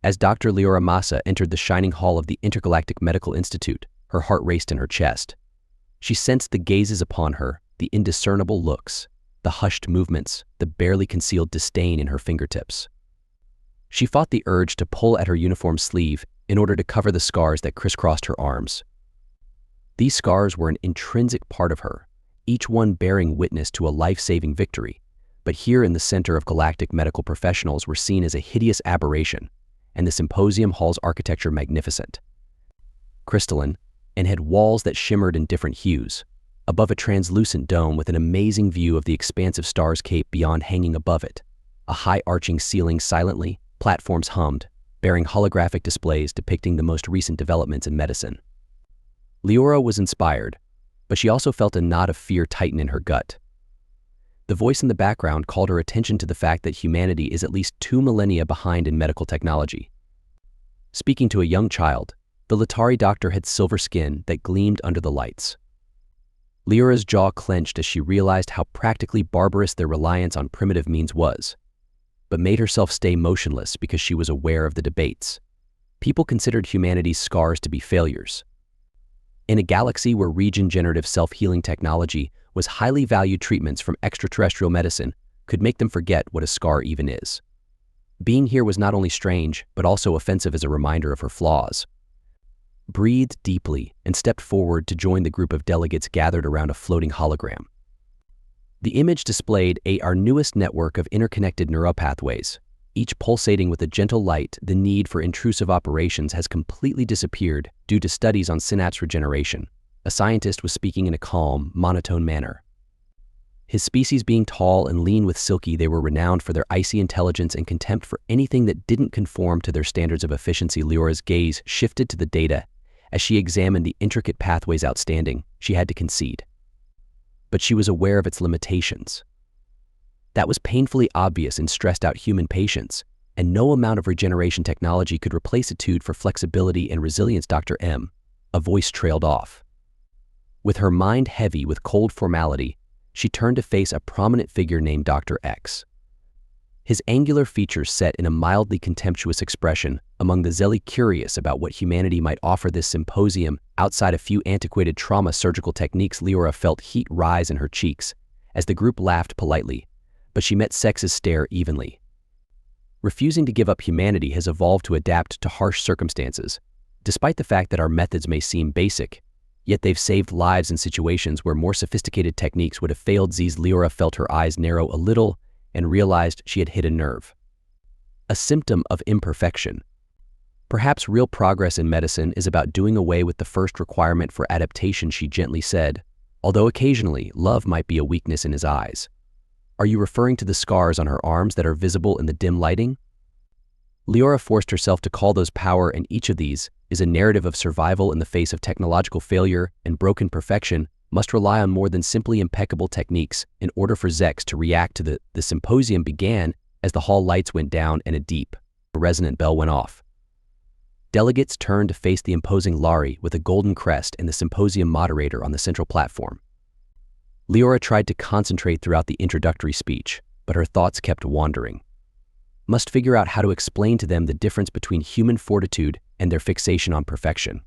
As Dr. Leora Massa entered the shining hall of the Intergalactic Medical Institute, her heart raced in her chest. She sensed the gazes upon her, the indiscernible looks, the hushed movements, the barely concealed disdain in her fingertips. She fought the urge to pull at her uniform sleeve in order to cover the scars that crisscrossed her arms. These scars were an intrinsic part of her, each one bearing witness to a life-saving victory, but here in the center of galactic medical professionals were seen as a hideous aberration, and the symposium hall's architecture magnificent, crystalline, and had walls that shimmered in different hues, above a translucent dome with an amazing view of the expansive stars cape beyond hanging above it. A high arching ceiling silently, platforms hummed, bearing holographic displays depicting the most recent developments in medicine. Leora was inspired, but she also felt a knot of fear tighten in her gut. The voice in the background called her attention to the fact that humanity is at least 2 millennia behind in medical technology. Speaking to a young child, the Latari doctor had silver skin that gleamed under the lights. Leora's jaw clenched as she realized how practically barbarous their reliance on primitive means was, but made herself stay motionless because she was aware of the debates. People considered humanity's scars to be failures. In a galaxy where regenerative self-healing technology was highly valued, treatments from extraterrestrial medicine could make them forget what a scar even is. Being here was not only strange, but also offensive as a reminder of her flaws. Breathed deeply and stepped forward to join the group of delegates gathered around a floating hologram. The image displayed our newest network of interconnected neuropathways, each pulsating with a gentle light. The need for intrusive operations has completely disappeared due to studies on synapse regeneration. A scientist was speaking in a calm, monotone manner. His species being tall and lean with silky, they were renowned for their icy intelligence and contempt for anything that didn't conform to their standards of efficiency. Leora's gaze shifted to the data. As she examined the intricate pathways outstanding, she had to concede. But she was aware of its limitations. That was painfully obvious in stressed-out human patients, and no amount of regeneration technology could replace attitude for flexibility and resilience. Dr. M, a voice trailed off. With her mind heavy with cold formality, she turned to face a prominent figure named Dr. X. His angular features set in a mildly contemptuous expression among the zealotly curious about what humanity might offer this symposium. Outside a few antiquated trauma surgical techniques, Leora felt heat rise in her cheeks as the group laughed politely, but she met Sex's stare evenly. Refusing to give up, humanity has evolved to adapt to harsh circumstances. Despite the fact that our methods may seem basic, yet they've saved lives in situations where more sophisticated techniques would have failed. Leora felt her eyes narrow a little and realized she had hit a nerve. A symptom of imperfection. Perhaps real progress in medicine is about doing away with the first requirement for adaptation, she gently said, although occasionally love might be a weakness in his eyes. Are you referring to the scars on her arms that are visible in the dim lighting? Leora forced herself to call those power, and each of these is a narrative of survival in the face of technological failure, and broken perfection must rely on more than simply impeccable techniques in order for Zex to react to the symposium began as the hall lights went down and a deep, resonant bell went off. Delegates turned to face the imposing Lari with a golden crest and the symposium moderator on the central platform. Leora tried to concentrate throughout the introductory speech, but her thoughts kept wandering. Must figure out how to explain to them the difference between human fortitude and their fixation on perfection.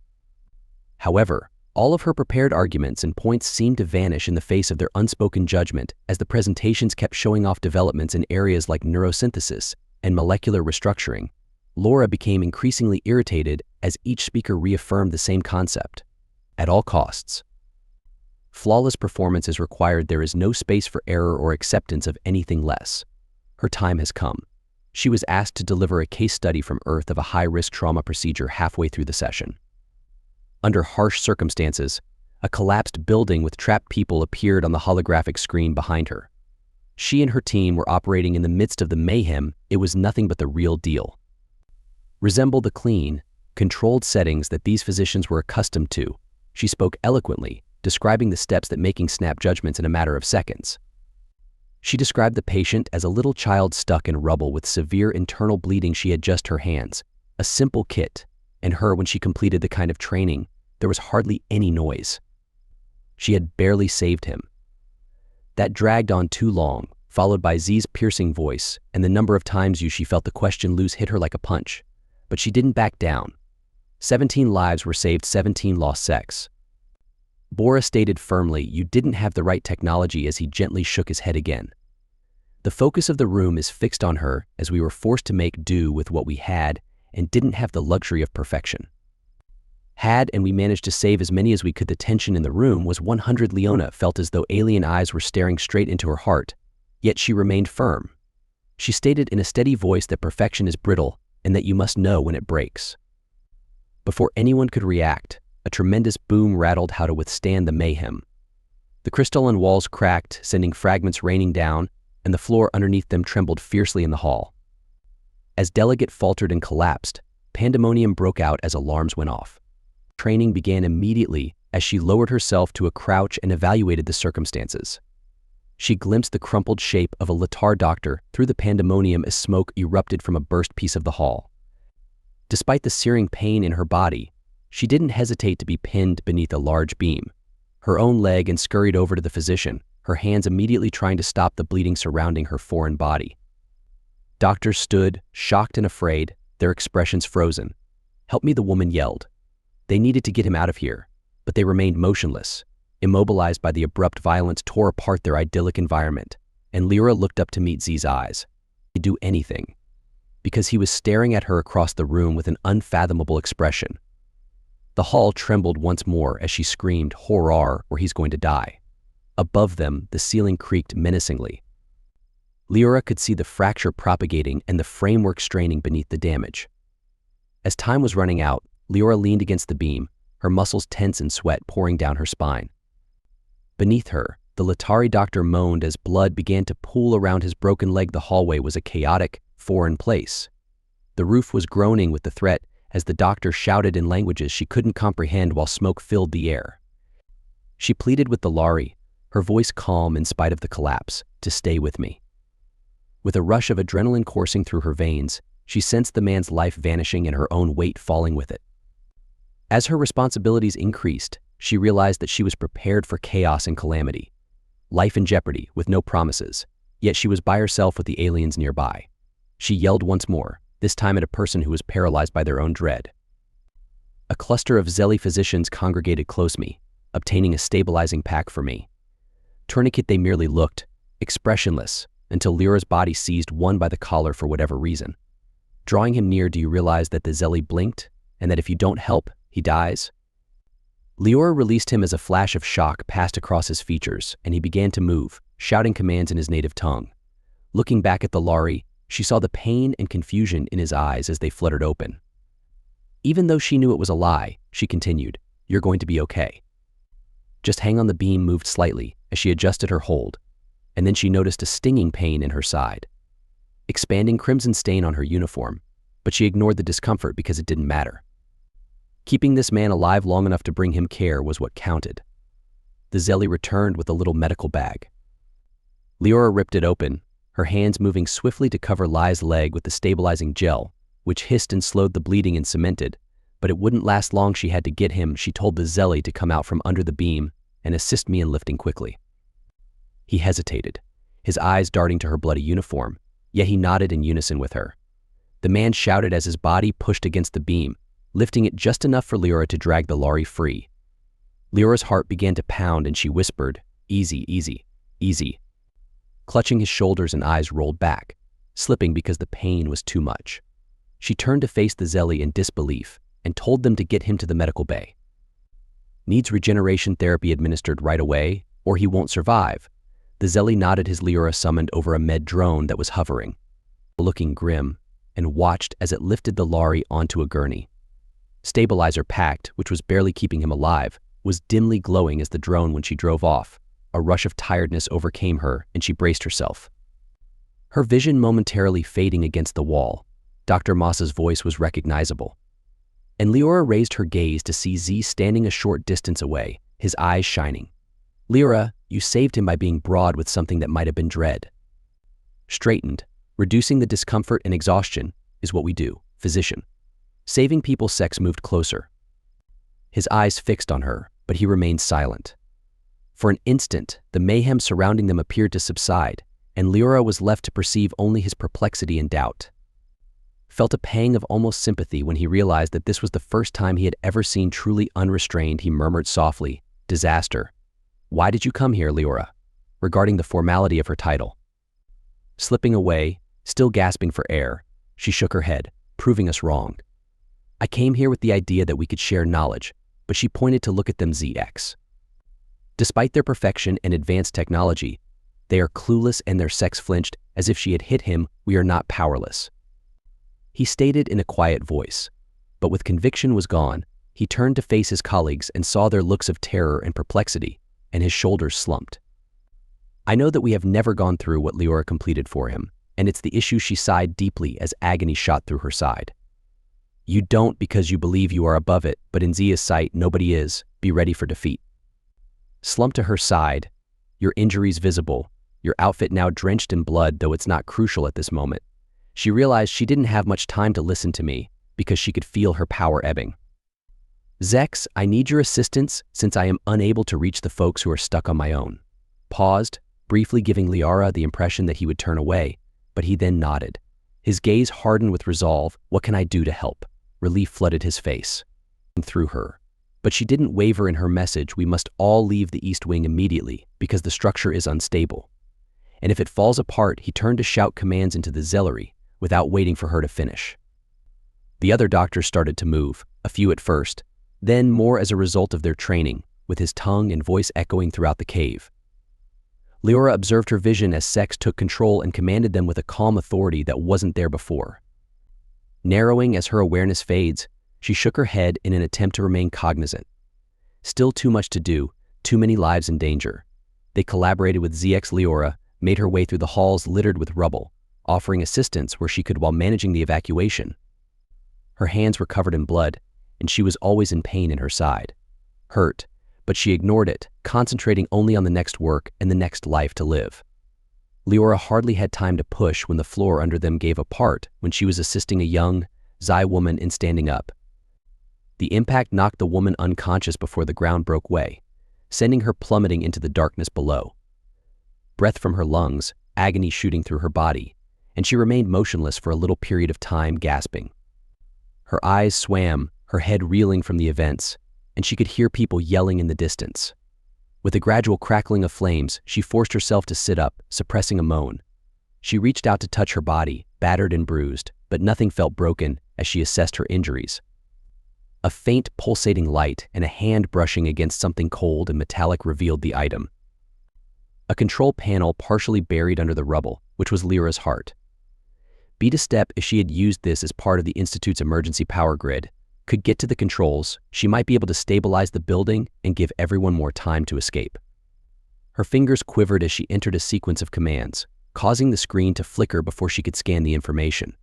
However, all of her prepared arguments and points seemed to vanish in the face of their unspoken judgment as the presentations kept showing off developments in areas like neurosynthesis and molecular restructuring. Leora became increasingly irritated as each speaker reaffirmed the same concept. At all costs, flawless performance is required. There is no space for error or acceptance of anything less. Her time has come. She was asked to deliver a case study from Earth of a high-risk trauma procedure halfway through the session. Under harsh circumstances, a collapsed building with trapped people appeared on the holographic screen behind her. She and her team were operating in the midst of the mayhem. It was nothing but the real deal. Resembled the clean, controlled settings that these physicians were accustomed to. She spoke eloquently, describing the steps that making snap judgments in a matter of seconds. She described the patient as a little child stuck in rubble with severe internal bleeding. She had just her hands, a simple kit, and her when she completed the kind of training, there was hardly any noise. She had barely saved him. That dragged on too long, followed by Z's piercing voice, and the number of times she felt the question loose hit her like a punch. But she didn't back down. 17 lives were saved, 17 lost sex. Bora stated firmly, "You didn't have the right technology," as he gently shook his head again. The focus of the room is fixed on her, as we were forced to make do with what we had and didn't have the luxury of perfection. And we managed to save as many as we could. The tension in the room was 100. Leona felt as though alien eyes were staring straight into her heart, yet she remained firm. She stated in a steady voice that perfection is brittle and that you must know when it breaks. Before anyone could react, a tremendous boom rattled how to withstand the mayhem. The crystalline walls cracked, sending fragments raining down, and the floor underneath them trembled fiercely in the hall. As Delegate faltered and collapsed, pandemonium broke out as alarms went off. Training began immediately as she lowered herself to a crouch and evaluated the circumstances. She glimpsed the crumpled shape of a Latar doctor through the pandemonium as smoke erupted from a burst piece of the hall. Despite the searing pain in her body, she didn't hesitate to be pinned beneath a large beam, her own leg, and scurried over to the physician, her hands immediately trying to stop the bleeding surrounding her foreign body. Doctors stood, shocked and afraid, their expressions frozen. "Help me," the woman yelled. They needed to get him out of here, but they remained motionless, immobilized by the abrupt violence tore apart their idyllic environment, and Lyra looked up to meet Z's eyes. He'd do anything, because he was staring at her across the room with an unfathomable expression. The hall trembled once more as she screamed, "Horror, or he's going to die." Above them, the ceiling creaked menacingly. Lyra could see the fracture propagating and the framework straining beneath the damage. As time was running out, Lyra leaned against the beam, her muscles tense and sweat pouring down her spine. Beneath her, the Latari doctor moaned as blood began to pool around his broken leg. The hallway was a chaotic, foreign place. The roof was groaning with the threat as the doctor shouted in languages she couldn't comprehend while smoke filled the air. She pleaded with the Lari, her voice calm in spite of the collapse, to stay with me. With a rush of adrenaline coursing through her veins, she sensed the man's life vanishing and her own weight falling with it. As her responsibilities increased, she realized that she was prepared for chaos and calamity. Life in jeopardy, with no promises, yet she was by herself with the aliens nearby. She yelled once more, this time at a person who was paralyzed by their own dread. A cluster of Zeli physicians congregated close to me, obtaining a stabilizing pack for me. Tourniquet they merely looked, expressionless, until Lyra's body seized one by the collar for whatever reason. Drawing him near, "Do you realize that the Zeli blinked, and that if you don't help, he dies?" Lyra released him as a flash of shock passed across his features, and he began to move, shouting commands in his native tongue. Looking back at the Lari, she saw the pain and confusion in his eyes as they fluttered open. Even though she knew it was a lie, she continued, "You're going to be okay. Just hang on." The beam moved slightly as she adjusted her hold, and then she noticed a stinging pain in her side. Expanding crimson stain on her uniform, but she ignored the discomfort because it didn't matter. Keeping this man alive long enough to bring him care was what counted. The Zeli returned with a little medical bag. Lyra ripped it open, her hands moving swiftly to cover Lai's leg with the stabilizing gel, which hissed and slowed the bleeding and cemented, but it wouldn't last long. She had to get him. She told the Zeli to come out from under the beam and assist me in lifting quickly. He hesitated, his eyes darting to her bloody uniform, yet he nodded in unison with her. The man shouted as his body pushed against the beam, lifting it just enough for Lyra to drag the Lari free. Lyra's heart began to pound and she whispered, "Easy, easy, easy." Clutching his shoulders and eyes rolled back, slipping because the pain was too much. She turned to face the Zeli in disbelief and told them to get him to the medical bay. "Needs regeneration therapy administered right away, or he won't survive." The Zeli nodded as Lyra summoned over a med drone that was hovering, looking grim, and watched as it lifted the Lari onto a gurney. Stabilizer packed, which was barely keeping him alive, was dimly glowing as the drone when she drove off. A rush of tiredness overcame her and she braced herself. Her vision momentarily fading against the wall, Dr. Moss's voice was recognizable. And Lyra raised her gaze to see Z standing a short distance away, his eyes shining. "Lyra, you saved him by being broad with something that might have been dread." Straightened, reducing the discomfort and exhaustion is what we do, physician. Saving people's sex moved closer. His eyes fixed on her, but he remained silent. For an instant, the mayhem surrounding them appeared to subside, and Lyra was left to perceive only his perplexity and doubt. felt a pang of almost sympathy when he realized that this was the first time he had ever seen truly unrestrained. He murmured softly, "Disaster. Why did you come here, Leora?" regarding the formality of her title. Slipping away, still gasping for air, she shook her head, proving us wrong. "I came here with the idea that we could share knowledge," but she pointed to look at them ZX. Despite their perfection and advanced technology, they are clueless, and their sex flinched as if she had hit him. "We are not powerless," he stated in a quiet voice. But with conviction was gone, he turned to face his colleagues and saw their looks of terror and perplexity, and his shoulders slumped. "I know that we have never gone through what Leora completed for him, and it's the issue." She sighed deeply as agony shot through her side. "You don't because you believe you are above it, but in Zia's sight nobody is. Be ready for defeat." Slumped to her side, "Your injuries visible, your outfit now drenched in blood, though it's not crucial at this moment." She realized she didn't have much time to listen to me because she could feel her power ebbing. "Zex, I need your assistance since I am unable to reach the folks who are stuck on my own." Paused, briefly giving Leora the impression that he would turn away, but he then nodded. His gaze hardened with resolve. "What can I do to help?" Relief flooded his face. Through her. But she didn't waver in her message. "We must all leave the East Wing immediately because the structure is unstable. And if it falls apart," he turned to shout commands into the Zellary without waiting for her to finish. The other doctors started to move, a few at first, then more as a result of their training, with his tongue and voice echoing throughout the cave. Leora observed her vision as Sex took control and commanded them with a calm authority that wasn't there before. Narrowing as her awareness fades, she shook her head in an attempt to remain cognizant. Still too much to do, too many lives in danger. They collaborated with ZX. Leora made her way through the halls littered with rubble, offering assistance where she could while managing the evacuation. Her hands were covered in blood, and she was always in pain in her side. Hurt, but she ignored it, concentrating only on the next work and the next life to live. Leora hardly had time to push when the floor under them gave apart when she was assisting a young Zai woman in standing up. The impact knocked the woman unconscious before the ground broke away, sending her plummeting into the darkness below. Breath from her lungs, agony shooting through her body, and she remained motionless for a little period of time, gasping. Her eyes swam, her head reeling from the events, and she could hear people yelling in the distance. With a gradual crackling of flames, she forced herself to sit up, suppressing a moan. She reached out to touch her body, battered and bruised, but nothing felt broken as she assessed her injuries. A faint, pulsating light and a hand brushing against something cold and metallic revealed the item. A control panel partially buried under the rubble, which was Lyra's heart. Beat a step if she had used this as part of the Institute's emergency power grid. Could get to the controls, she might be able to stabilize the building and give everyone more time to escape. Her fingers quivered as she entered a sequence of commands, causing the screen to flicker before she could scan the information.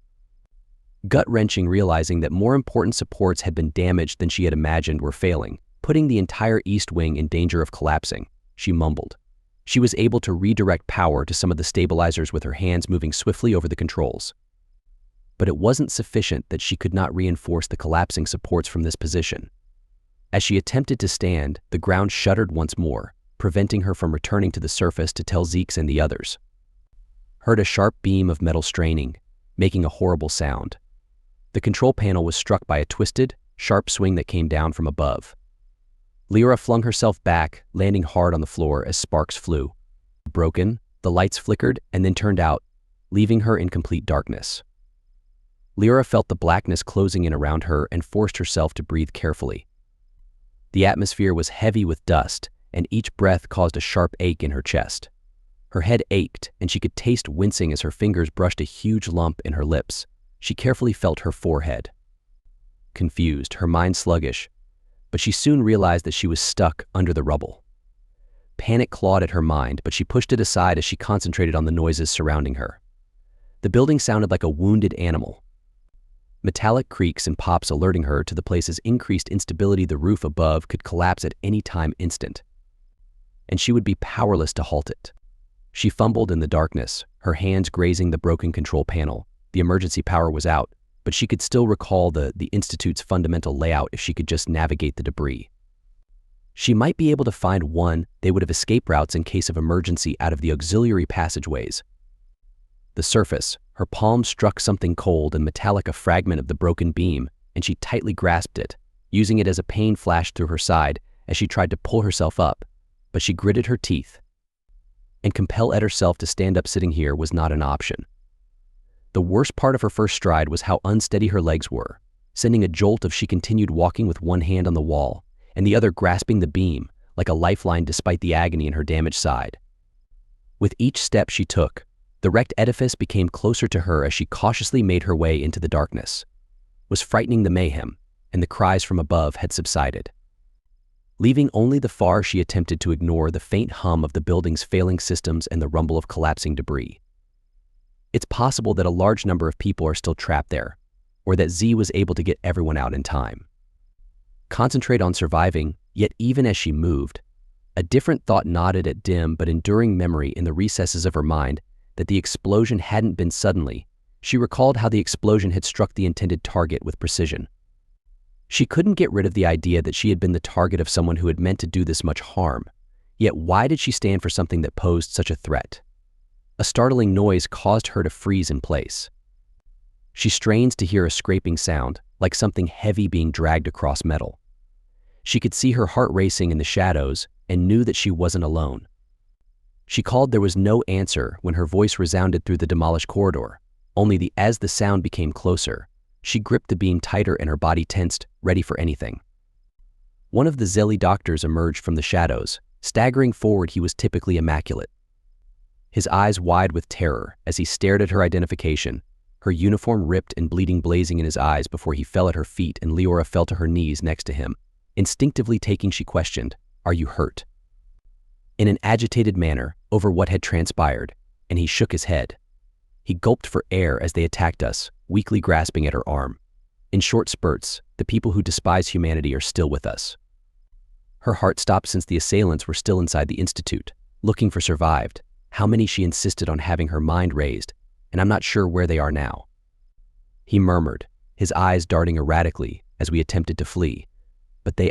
Gut-wrenching, realizing that more important supports had been damaged than she had imagined were failing, putting the entire East Wing in danger of collapsing, she mumbled. She was able to redirect power to some of the stabilizers with her hands moving swiftly over the controls. But it wasn't sufficient that she could not reinforce the collapsing supports from this position. As she attempted to stand, the ground shuddered once more, preventing her from returning to the surface to tell Zeeks and the others. Heard a sharp beam of metal straining, making a horrible sound. The control panel was struck by a twisted, sharp swing that came down from above. Lyra flung herself back, landing hard on the floor as sparks flew. Broken, the lights flickered and then turned out, leaving her in complete darkness. Lyra felt the blackness closing in around her and forced herself to breathe carefully. The atmosphere was heavy with dust, and each breath caused a sharp ache in her chest. Her head ached, and she could taste wincing as her fingers brushed a huge lump in her lips. She carefully felt her forehead. Confused, her mind sluggish, but she soon realized that she was stuck under the rubble. Panic clawed at her mind, but she pushed it aside as she concentrated on the noises surrounding her. The building sounded like a wounded animal. Metallic creaks and pops alerting her to the place's increased instability. The roof above could collapse at any time instant, and she would be powerless to halt it. She fumbled in the darkness, her hands grazing the broken control panel. The emergency power was out, but she could still recall the Institute's fundamental layout if she could just navigate the debris. She might be able to find one. They would have escape routes in case of emergency out of the auxiliary passageways. The surface, her palm struck something cold and metallic, a fragment of the broken beam, and she tightly grasped it, using it as a pain flashed through her side as she tried to pull herself up, but she gritted her teeth and compelled herself to stand up. Sitting here was not an option. The worst part of her first stride was how unsteady her legs were, sending a jolt as she continued walking with one hand on the wall and the other grasping the beam like a lifeline despite the agony in her damaged side. With each step she took, the wrecked edifice became closer to her as she cautiously made her way into the darkness. Was frightening the mayhem, and the cries from above had subsided, leaving only the far she attempted to ignore the faint hum of the building's failing systems and the rumble of collapsing debris. It's possible that a large number of people are still trapped there, or that Z was able to get everyone out in time. Concentrate on surviving, yet even as she moved, a different thought nodded at dim but enduring memory in the recesses of her mind that the explosion hadn't been suddenly. She recalled how the explosion had struck the intended target with precision. She couldn't get rid of the idea that she had been the target of someone who had meant to do this much harm. Yet why did she stand for something that posed such a threat? A startling noise caused her to freeze in place. She strained to hear a scraping sound, like something heavy being dragged across metal. She could see her heart racing in the shadows and knew that she wasn't alone. She called. There was no answer when her voice resounded through the demolished corridor. As the sound became closer, she gripped the beam tighter and her body tensed, ready for anything. One of the Zeli doctors emerged from the shadows. Staggering forward, he was typically immaculate, his eyes wide with terror as he stared at her identification, her uniform ripped and bleeding blazing in his eyes before he fell at her feet and Leora fell to her knees next to him. Instinctively taking, she questioned, "Are you hurt?" In an agitated manner over what had transpired, and he shook his head. He gulped for air as they attacked us, weakly grasping at her arm. In short spurts, the people who despise humanity are still with us. Her heart stopped since the assailants were still inside the Institute, looking for survived. How many? She insisted on having her mind raised, and I'm not sure where they are now. He murmured, his eyes darting erratically as we attempted to flee.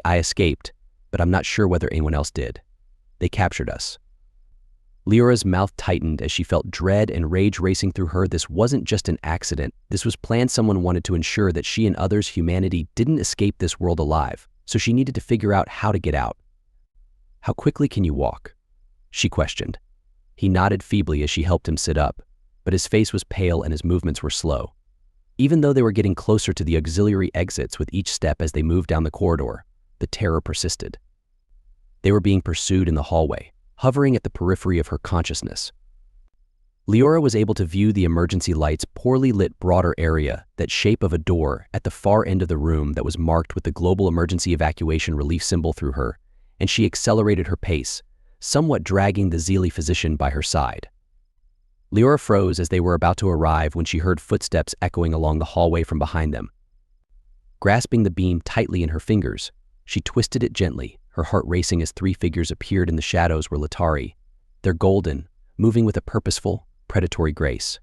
I escaped, but I'm not sure whether anyone else did. They captured us. Leora's mouth tightened as she felt dread and rage racing through her. This wasn't just an accident. This was planned. Someone wanted to ensure that she and others' humanity didn't escape this world alive, so she needed to figure out how to get out. "How quickly can you walk?" she questioned. He nodded feebly as she helped him sit up, but his face was pale and his movements were slow. Even though they were getting closer to the auxiliary exits with each step as they moved down the corridor, the terror persisted. They were being pursued in the hallway, hovering at the periphery of her consciousness. Leora was able to view the emergency light's poorly lit broader area, that shape of a door at the far end of the room that was marked with the global emergency evacuation relief symbol through her, and she accelerated her pace, somewhat dragging the Zeli physician by her side. Leora froze as they were about to arrive when she heard footsteps echoing along the hallway from behind them. Grasping the beam tightly in her fingers, she twisted it gently, her heart racing as three figures appeared in the shadows. Were Latari, their golden, moving with a purposeful, predatory grace.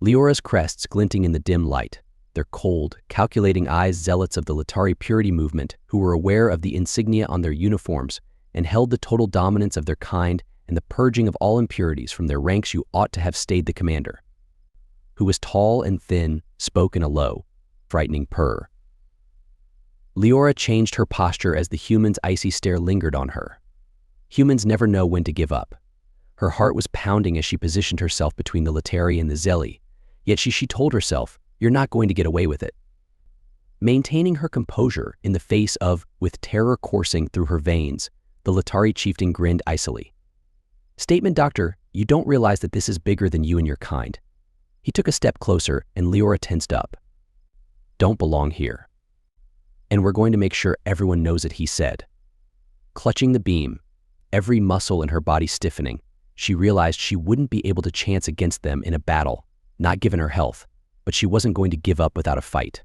Leora's crests glinting in the dim light, their cold, calculating eyes zealots of the Latari purity movement who were aware of the insignia on their uniforms and held the total dominance of their kind and the purging of all impurities from their ranks. You ought to have stayed. The commander, who was tall and thin, spoke in a low, frightening purr. Leora changed her posture as the human's icy stare lingered on her. Humans never know when to give up. Her heart was pounding as she positioned herself between the Latari and the Zeli, yet she told herself, "You're not going to get away with it." Maintaining her composure in the face of, with terror coursing through her veins, the Latari chieftain grinned icily. "Statement, Doctor, you don't realize that this is bigger than you and your kind." He took a step closer and Leora tensed up. "Don't belong here. And we're going to make sure everyone knows it," he said. Clutching the beam, every muscle in her body stiffening, she realized she wouldn't be able to chance against them in a battle, not given her health, but she wasn't going to give up without a fight.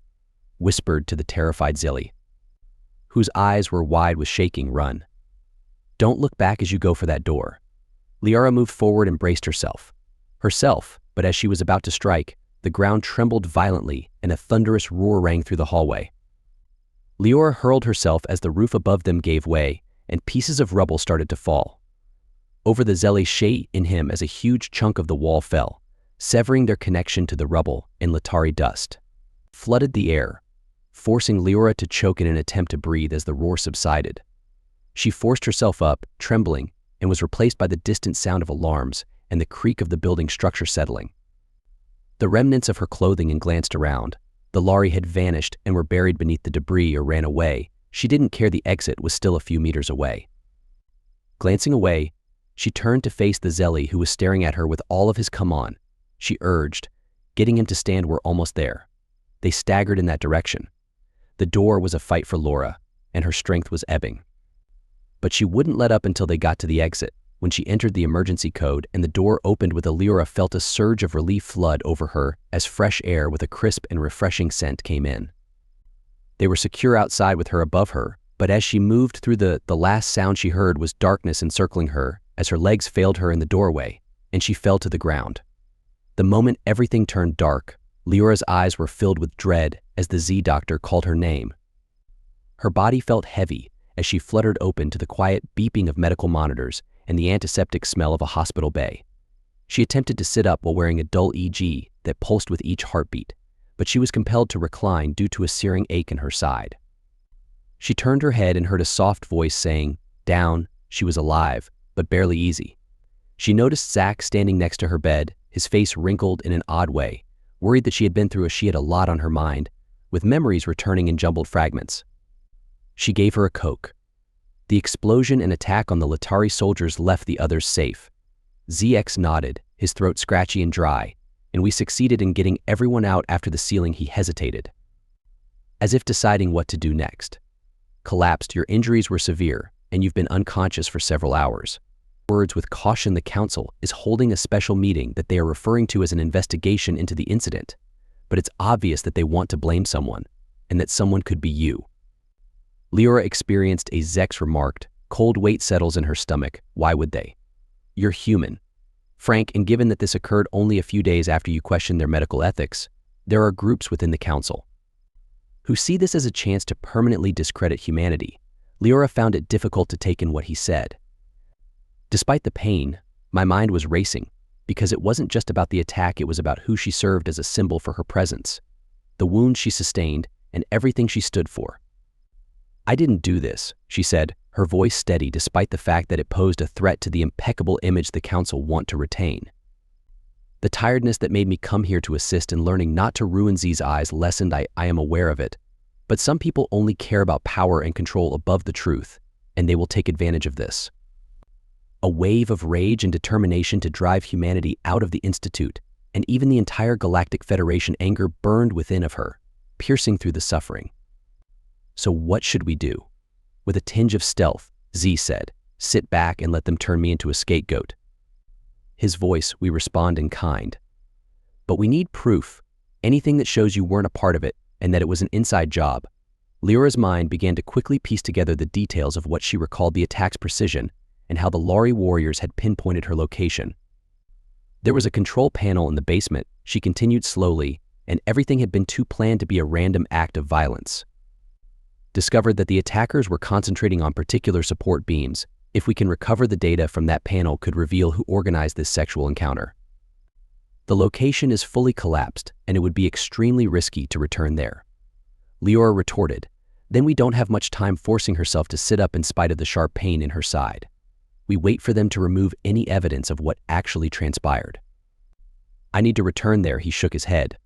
Whispered to the terrified Zeli, whose eyes were wide with shaking, "Run. Don't look back as you go for that door." Leora moved forward and braced herself, but as she was about to strike, the ground trembled violently and a thunderous roar rang through the hallway. Leora hurled herself as the roof above them gave way and pieces of rubble started to fall. Over the Zeli shade in him as a huge chunk of the wall fell, severing their connection to the rubble and Latari dust. Flooded the air, forcing Leora to choke in an attempt to breathe as the roar subsided. She forced herself up, trembling, and was replaced by the distant sound of alarms and the creak of the building structure settling. The remnants of her clothing and glanced around. The Lari had vanished and were buried beneath the debris or ran away. She didn't care, the exit was still a few meters away. Glancing away, she turned to face the Zeli, who was staring at her with all of his "come on," she urged, getting him to stand. "We're almost there." They staggered in that direction. The door was a fight for Laura, and her strength was ebbing. But she wouldn't let up until they got to the exit. When she entered the emergency code and the door opened with Leora felt a surge of relief flood over her as fresh air with a crisp and refreshing scent came in. They were secure outside with her above her, but as she moved through the last sound she heard was darkness encircling her as her legs failed her in the doorway, and she fell to the ground. The moment everything turned dark, Leora's eyes were filled with dread as the Z doctor called her name. Her body felt heavy as she fluttered open to the quiet beeping of medical monitors and the antiseptic smell of a hospital bay. She attempted to sit up while wearing a dull EG that pulsed with each heartbeat, but she was compelled to recline due to a searing ache in her side. She turned her head and heard a soft voice saying, "Down." She was alive, but barely easy. She noticed Zach standing next to her bed, his face wrinkled in an odd way, worried that she had been through she had a lot on her mind, with memories returning in jumbled fragments. She gave her a Coke. The explosion and attack on the Latari soldiers left the others safe. ZX nodded, his throat scratchy and dry, and we succeeded in getting everyone out. After the ceiling, he hesitated, as if deciding what to do next. "Collapsed. Your injuries were severe, and you've been unconscious for several hours." Words with caution. The council is holding a special meeting that they are referring to as an investigation into the incident, but it's obvious that they want to blame someone, and that someone could be you. Leora experienced a Zex remarked, cold weight settles in her stomach. Why would they? You're human. Frank, and given that this occurred only a few days after you questioned their medical ethics, there are groups within the council who see this as a chance to permanently discredit humanity. Leora found it difficult to take in what he said. Despite the pain, my mind was racing, because it wasn't just about the attack, it was about who she served as a symbol for her presence, the wounds she sustained, and everything she stood for. "I didn't do this," she said, her voice steady despite the fact that it posed a threat to the impeccable image the council want to retain. "The tiredness that made me come here to assist in learning not to ruin Z's eyes lessened. I am aware of it. But some people only care about power and control above the truth, and they will take advantage of this." A wave of rage and determination to drive humanity out of the Institute, and even the entire Galactic Federation anger burned within of her, piercing through the suffering. "So what should we do?" With a tinge of stealth, Z said, "Sit back and let them turn me into a scapegoat." His voice, we respond in kind. "But we need proof, anything that shows you weren't a part of it and that it was an inside job." Leora's mind began to quickly piece together the details of what she recalled the attack's precision and how the Lari warriors had pinpointed her location. There was a control panel in the basement, she continued slowly, and everything had been too planned to be a random act of violence. Discovered that the attackers were concentrating on particular support beams. If we can recover the data from that panel, could reveal who organized this sexual encounter. The location is fully collapsed, and it would be extremely risky to return there. Leora retorted, "Then we don't have much time," forcing herself to sit up in spite of the sharp pain in her side. "We wait for them to remove any evidence of what actually transpired." "I need to return there," he shook his head.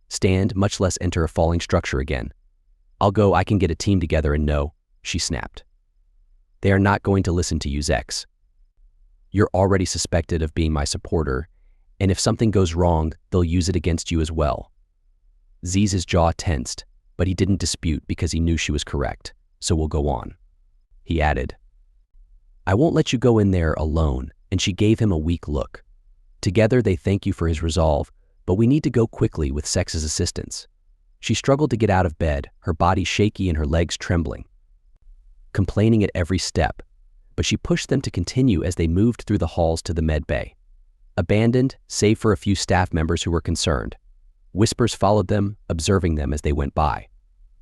"Stand, much less enter a falling structure again." "I'll go, I can get a team together and no," she snapped. "They are not going to listen to you, Zex. You're already suspected of being my supporter, and if something goes wrong, they'll use it against you as well." Z's jaw tensed, but he didn't dispute because he knew she was correct. "So we'll go on." He added, "I won't let you go in there alone," and she gave him a weak look. "Together they thank you for his resolve, but we need to go quickly with Sex's assistance." She struggled to get out of bed, her body shaky and her legs trembling, complaining at every step, but she pushed them to continue as they moved through the halls to the med bay. Abandoned, save for a few staff members who were concerned. Whispers followed them, observing them as they went by.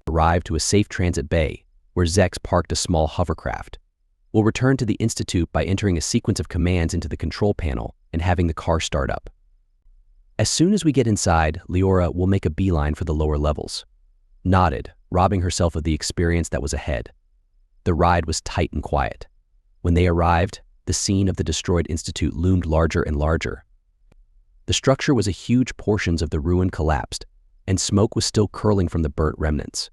Arrived to a safe transit bay, where Zex parked a small hovercraft. "We'll return to the Institute by entering a sequence of commands into the control panel and having the car start up." As soon as we get inside, Leora will make a beeline for the lower levels. Nodded, robbing herself of the experience that was ahead. The ride was tight and quiet. When they arrived, the scene of the destroyed institute loomed larger and larger. The structure was huge. Portions of the ruin collapsed, and smoke was still curling from the burnt remnants.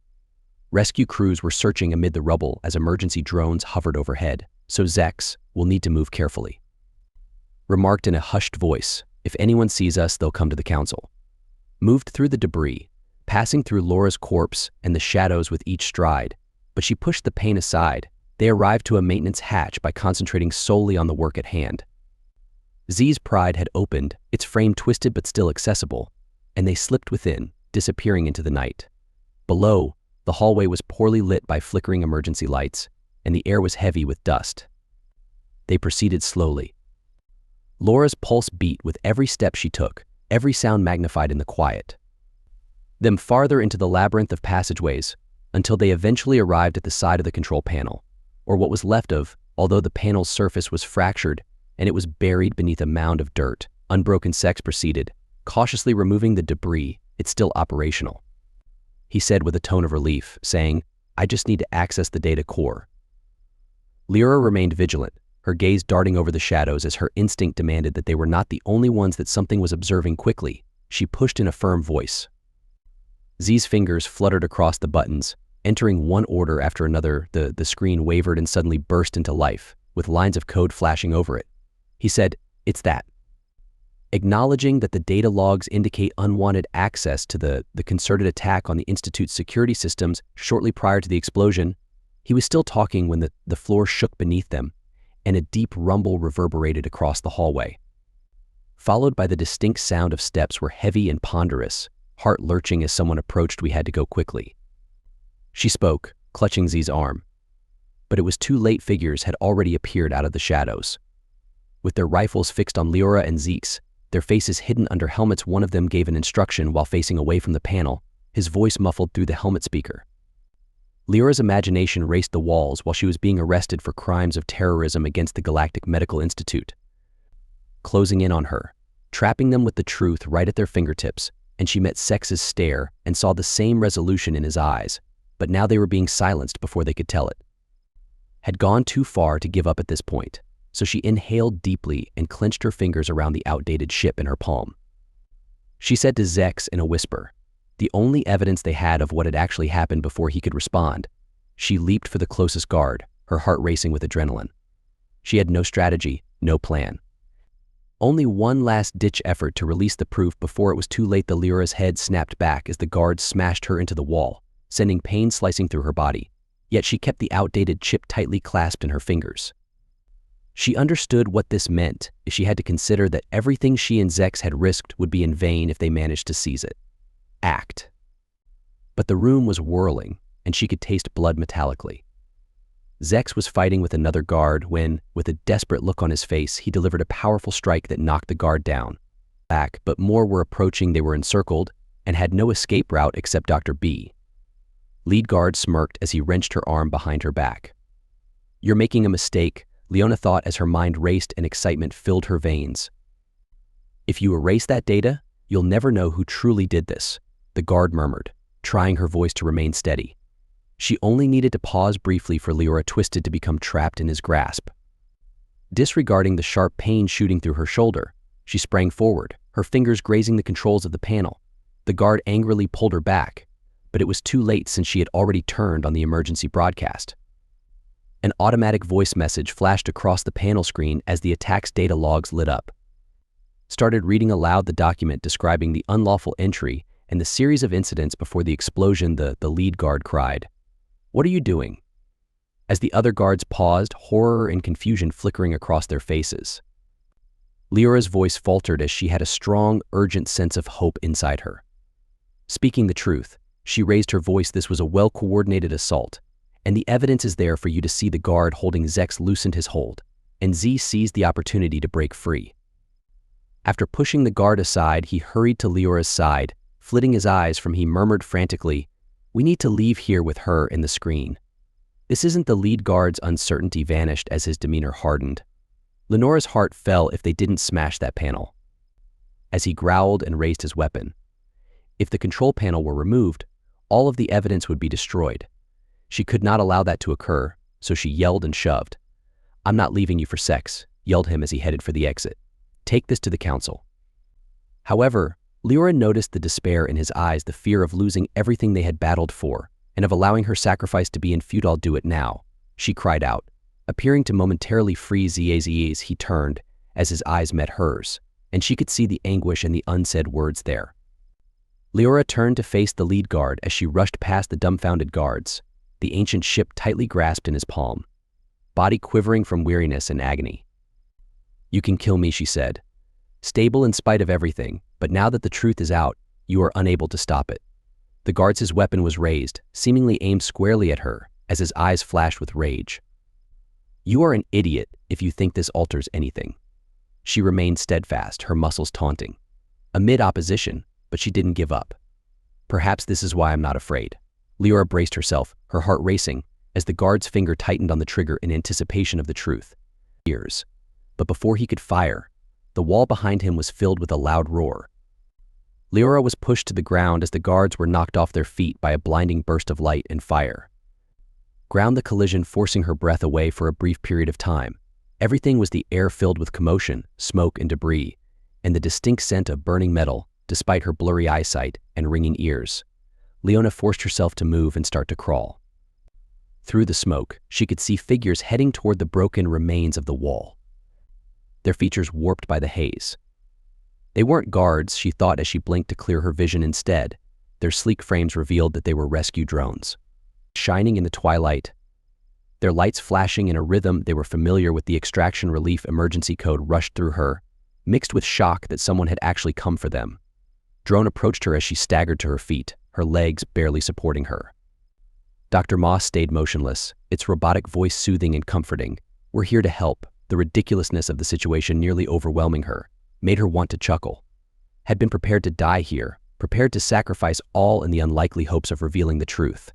Rescue crews were searching amid the rubble as emergency drones hovered overhead, so Zex will need to move carefully. Remarked in a hushed voice, "If anyone sees us, they'll come to the council." Moved through the debris, passing through Laura's corpse and the shadows with each stride, but she pushed the pain aside. They arrived to a maintenance hatch by concentrating solely on the work at hand. Z's pride had opened, its frame twisted but still accessible, and they slipped within, disappearing into the night. Below, the hallway was poorly lit by flickering emergency lights, and the air was heavy with dust. They proceeded slowly. Laura's pulse beat with every step she took, every sound magnified in the quiet. Them farther into the labyrinth of passageways, until they eventually arrived at the side of the control panel, or what was left of, although the panel's surface was fractured and it was buried beneath a mound of dirt. Unbroken Sex proceeded, cautiously removing the debris. "It's still operational," he said with a tone of relief, saying, "I just need to access the data core." Lyra remained vigilant, her gaze darting over the shadows as her instinct demanded that they were not the only ones that something was observing. Quickly, she pushed in a firm voice. Z's fingers fluttered across the buttons, entering one order after another. The screen wavered and suddenly burst into life, with lines of code flashing over it. He said, "It's that." Acknowledging that the data logs indicate unwanted access to the concerted attack on the Institute's security systems shortly prior to the explosion, he was still talking when the floor shook beneath them, and a deep rumble reverberated across the hallway. Followed by the distinct sound of steps were heavy and ponderous, heart lurching as someone approached. "We had to go quickly." She spoke, clutching Z's arm. But it was too late. Figures had already appeared out of the shadows. With their rifles fixed on Leora and Zeke's, their faces hidden under helmets, one of them gave an instruction while facing away from the panel, his voice muffled through the helmet speaker. Leora's imagination raced the walls while she was being arrested for crimes of terrorism against the Galactic Medical Institute. Closing in on her, trapping them with the truth right at their fingertips, and she met Sex's stare and saw the same resolution in his eyes, but now they were being silenced before they could tell it. Had gone too far to give up at this point, so she inhaled deeply and clenched her fingers around the outdated ship in her palm. She said to Zex in a whisper, the only evidence they had of what had actually happened before he could respond. She leaped for the closest guard, her heart racing with adrenaline. She had no strategy, no plan. Only one last-ditch effort to release the proof before it was too late. The Lyra's head snapped back as the guard smashed her into the wall, sending pain slicing through her body, yet she kept the outdated chip tightly clasped in her fingers. She understood what this meant if she had to consider that everything she and Zex had risked would be in vain if they managed to seize it. Act. But the room was whirling, and she could taste blood metallically. Zex was fighting with another guard when, with a desperate look on his face, he delivered a powerful strike that knocked the guard down. Back, but more were approaching. They were encircled and had no escape route except Dr. B. Lead guard smirked as he wrenched her arm behind her back. "You're making a mistake," Leona thought as her mind raced and excitement filled her veins. "If you erase that data, you'll never know who truly did this," the guard murmured, trying her voice to remain steady. She only needed to pause briefly for Leora twisted to become trapped in his grasp. Disregarding the sharp pain shooting through her shoulder, she sprang forward, her fingers grazing the controls of the panel. The guard angrily pulled her back, but it was too late since she had already turned on the emergency broadcast. An automatic voice message flashed across the panel screen as the attack's data logs lit up. Started reading aloud the document describing the unlawful entry and the series of incidents before the explosion. The lead guard cried, "What are you doing?" As the other guards paused, horror and confusion flickering across their faces. Leora's voice faltered as she had a strong, urgent sense of hope inside her. Speaking the truth, she raised her voice. "This was a well-coordinated assault, and the evidence is there for you to see." The guard holding Zex loosened his hold, and Z seized the opportunity to break free. After pushing the guard aside, he hurried to Leora's side, flitting his eyes from he murmured frantically, "We need to leave here with her in the screen." This isn't. The lead guard's uncertainty vanished as his demeanor hardened. Lenora's heart fell if they didn't smash that panel. as he growled and raised his weapon. If the control panel were removed, all of the evidence would be destroyed. She could not allow that to occur, so she yelled and shoved. "I'm not leaving you for sex," yelled him as he headed for the exit. "Take this to the council." However, Leora noticed the despair in his eyes, the fear of losing everything they had battled for, and of allowing her sacrifice to be in futile. "Do it now," she cried out. Appearing to momentarily freeze Z's, he turned as his eyes met hers, and she could see the anguish and the unsaid words there. Leora turned to face the lead guard as she rushed past the dumbfounded guards, the ancient ship tightly grasped in his palm, body quivering from weariness and agony. "You can kill me," she said. "Stable in spite of everything, but now that the truth is out, you are unable to stop it." The guard's weapon was raised, seemingly aimed squarely at her, as his eyes flashed with rage. "You are an idiot if you think this alters anything." She remained steadfast, her muscles taunting. Amid opposition, but she didn't give up. "Perhaps this is why I'm not afraid." Leora braced herself, her heart racing, as the guard's finger tightened on the trigger in anticipation of the truth. Ears. But before he could fire, the wall behind him was filled with a loud roar. Leora was pushed to the ground as the guards were knocked off their feet by a blinding burst of light and fire. Ground the collision, forcing her breath away for a brief period of time. Everything was the air filled with commotion, smoke and debris, and the distinct scent of burning metal, despite her blurry eyesight and ringing ears. Leona forced herself to move and start to crawl. Through the smoke, she could see figures heading toward the broken remains of the wall, their features warped by the haze. They weren't guards, she thought as she blinked to clear her vision. Instead, their sleek frames revealed that they were rescue drones. Shining in the twilight, their lights flashing in a rhythm they were familiar with, the extraction relief emergency code rushed through her, mixed with shock that someone had actually come for them. Drone approached her as she staggered to her feet, her legs barely supporting her. Dr. Moss stayed motionless, its robotic voice soothing and comforting. "We're here to help." The ridiculousness of the situation nearly overwhelming her, made her want to chuckle. Had been prepared to die here, prepared to sacrifice all in the unlikely hopes of revealing the truth.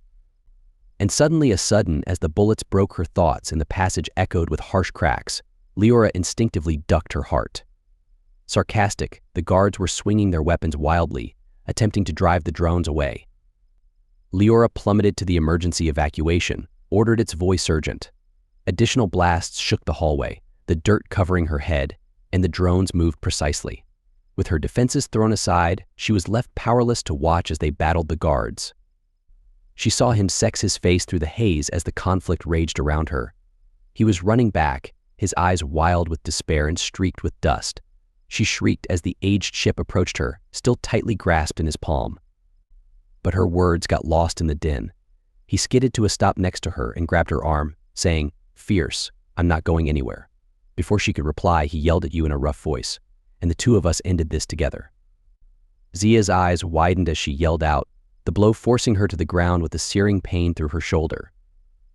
And suddenly, as the bullets broke her thoughts and the passage echoed with harsh cracks, Leora instinctively ducked her heart. Sarcastic, the guards were swinging their weapons wildly, attempting to drive the drones away. Leora plummeted to the emergency evacuation, ordered its voice urgent. Additional blasts shook the hallway, the dirt covering her head, and the drones moved precisely. With her defenses thrown aside, she was left powerless to watch as they battled the guards. She saw him sex his face through the haze as the conflict raged around her. He was running back, his eyes wild with despair and streaked with dust. She shrieked as the aged ship approached her, still tightly grasped in his palm. But her words got lost in the din. He skidded to a stop next to her and grabbed her arm, saying, "Fierce, I'm not going anywhere." Before she could reply, he yelled at you in a rough voice, "And the two of us ended this together." Zia's eyes widened as she yelled out, the blow forcing her to the ground with a searing pain through her shoulder.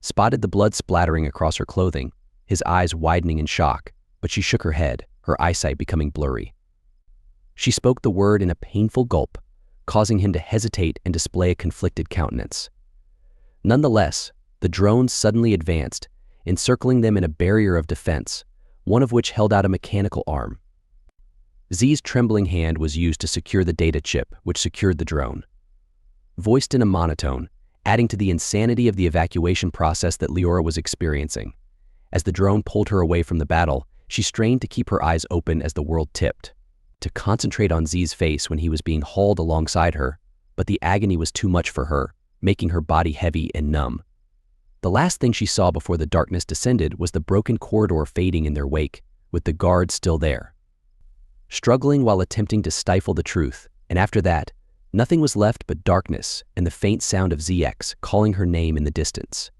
Spotted the blood splattering across her clothing, his eyes widening in shock, but she shook her head, her eyesight becoming blurry. She spoke the word in a painful gulp, causing him to hesitate and display a conflicted countenance. Nonetheless, the drones suddenly advanced, encircling them in a barrier of defense, one of which held out a mechanical arm. Z's trembling hand was used to secure the data chip, which secured the drone. Voiced in a monotone, adding to the insanity of the evacuation process that Leora was experiencing. As the drone pulled her away from the battle, she strained to keep her eyes open as the world tipped, to concentrate on Z's face when he was being hauled alongside her, but the agony was too much for her, making her body heavy and numb. The last thing she saw before the darkness descended was the broken corridor fading in their wake, with the guards still there, struggling while attempting to stifle the truth, and after that, nothing was left but darkness and the faint sound of ZX calling her name in the distance.